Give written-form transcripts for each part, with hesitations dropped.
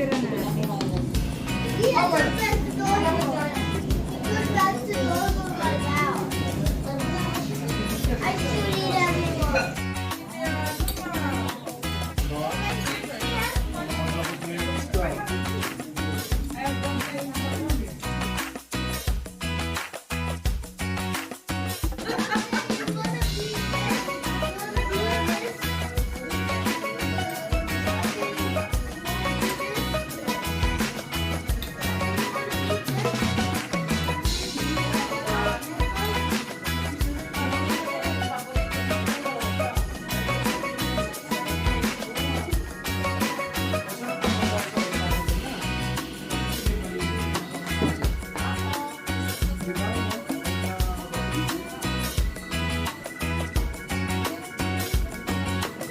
picture na natin.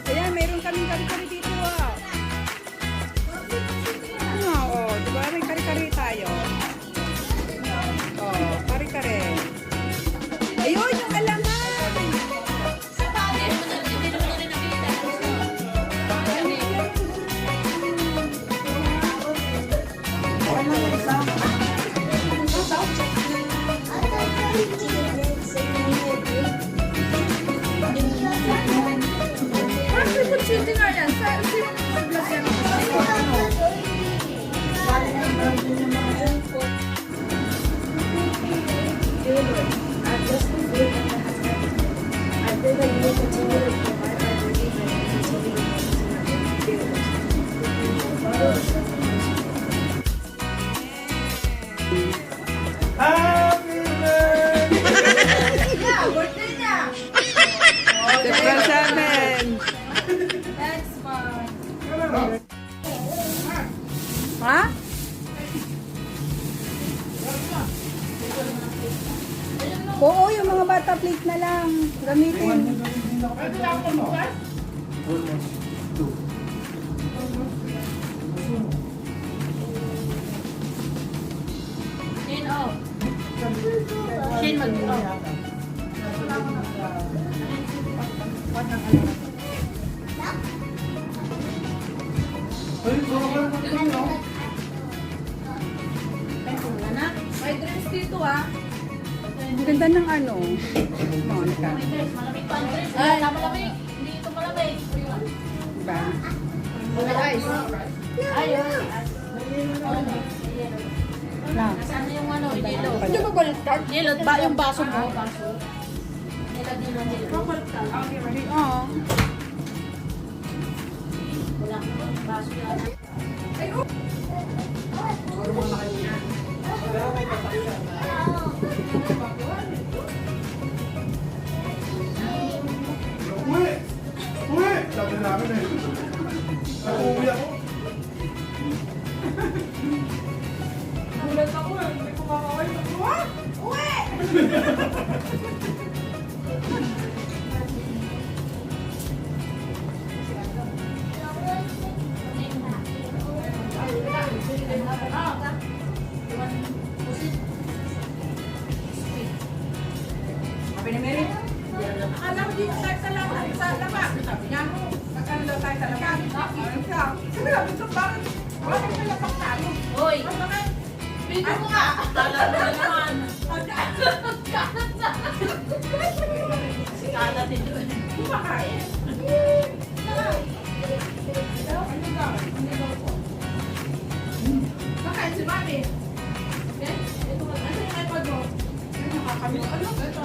Ayan, meron kaming kari-kari dito ah. Ano, oh, di ba? May kari-kari tayo. Oh, kari-kari. Ayun, yung alaman. Sino nga yan? Sino nag-vlog yan? September 7. Ha? Oo, yung mga bata plate na lang gamitin. Shane mag-off. May drinks dito ah. Ang ganda ng ano. Monica. Malamig pa ang dress. Ay, malamig. Hindi ito malamig. Diba? Ice. Ayun. Lang. Nasaan na yung ano? Yellow. Hindi ba balik card? Yellow. Yung baso mo. Baso. Yellow. Oo. Wala ko. Baso yan. Uwi! Uwi! Sabi namin eh. Nag-uwi ako. Gulat ako eh. May kumakaway. What? Uwi! Sabi ni Mary, alam mo dito tayo sa labas. Sabi niya mo, magkano daw tayo sa labas? Sabi namin sa bakit? Bakit may labas tayo? Hoy! Video mo nga! Kala mo naman. Kala dito. Kumakain. Makain si Mami. Ito mo, ano yung iPad mo? Nakakamiss. Ano? Ito.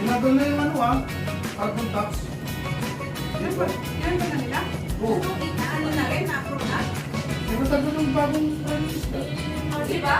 Ginagawa na yung ano ah. Carbon tax. Di ba? Yan ba na nila? Oo. Ano na rin? Na-approve na? Di ba sabi ng bagong price? Diba?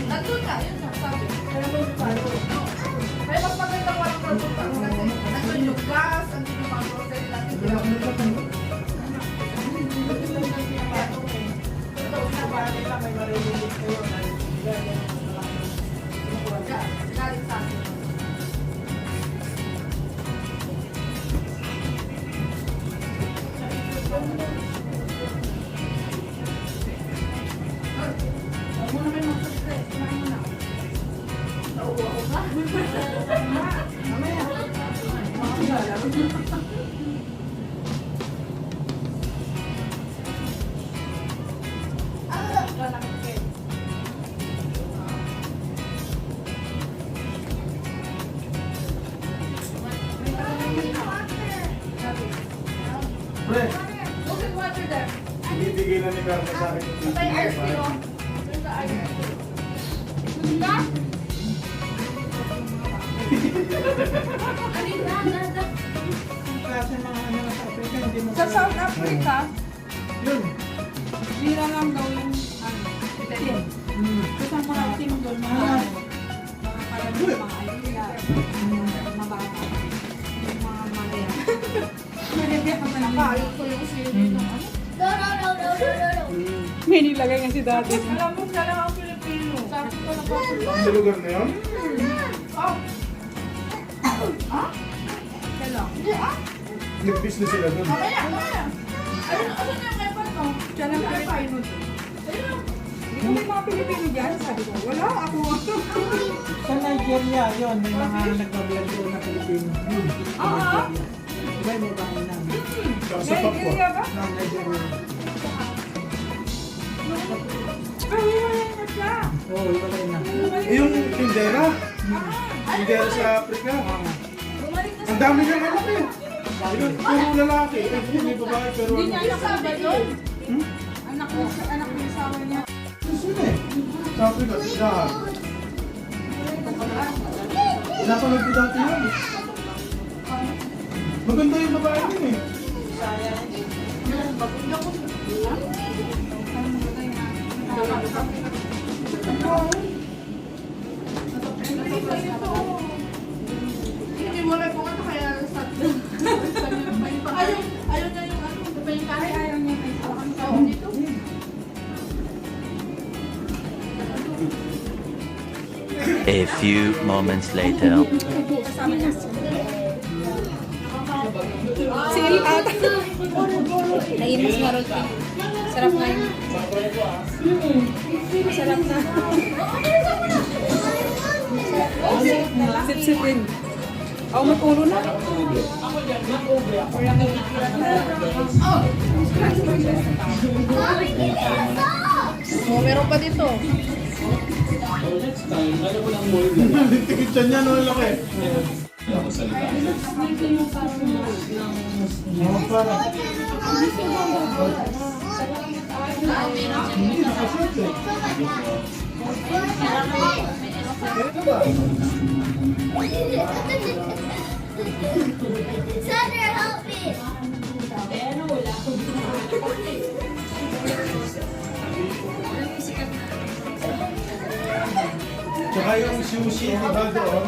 Nandun ka, yun na. Pre, Okay, water there. ibibigay na ni Carla sa akin. May ice cream, oh. There's the ice cream. Diba? Kasi mga ano sa Africa, hindi mo Sa South Africa, Yun. lira lang daw yung team. Kasi ang mga team doon, mga parang yung mga idea, mababa. Yung mga malaya. Malaya ka man. Nakayot ko yung sili ng ano. May nilagay nga si Daddy. Alam mo, siya lang ang Pilipino. Sabi ko na pa. Sa lugar na yun? Oh. Ah? Siya lang. Nag-business sila doon. Mamaya, mamaya. Ayun, asan yung iPad mo? Siya lang ang Pilipino. Ayun. Hindi ko may mga Pilipino dyan. Sabi ko, wala ako. Sa Nigeria, yun, may mga nagbablog doon na Pilipino. Oo. Iba may bahay namin. Sa Papua. Nigeria ba? Ng Nigeria. Pero wala na siya. Oo, iwalay na. Yung tindera. Tindera sa Africa. Bumalik na Ang dami niyang anak eh. Yung puro lalaki. May babae pero Hindi niya ano. anak ba yun? Hmm? Anak mo yung asawa niya. Gusto niya eh. Sa Africa, lahat. Napanood ko dati yun. Maganda yung babae din eh. Hindi mo rin kung ano kaya sa ayaw niya yung ano, di ba yung kahit ayaw niya may ang tao dito. A few moments later. Sil at. Nainis nga rin. Sarap nga yun. Sarap na. Sip-sipin. Ako mag-ulo na. Oh, meron pa dito. Tikit siya niya, no, laki. Mga parang. Hindi nakasot eh. Ito ba? Sandra, help me! Tsaka yung sushi, di ba doon?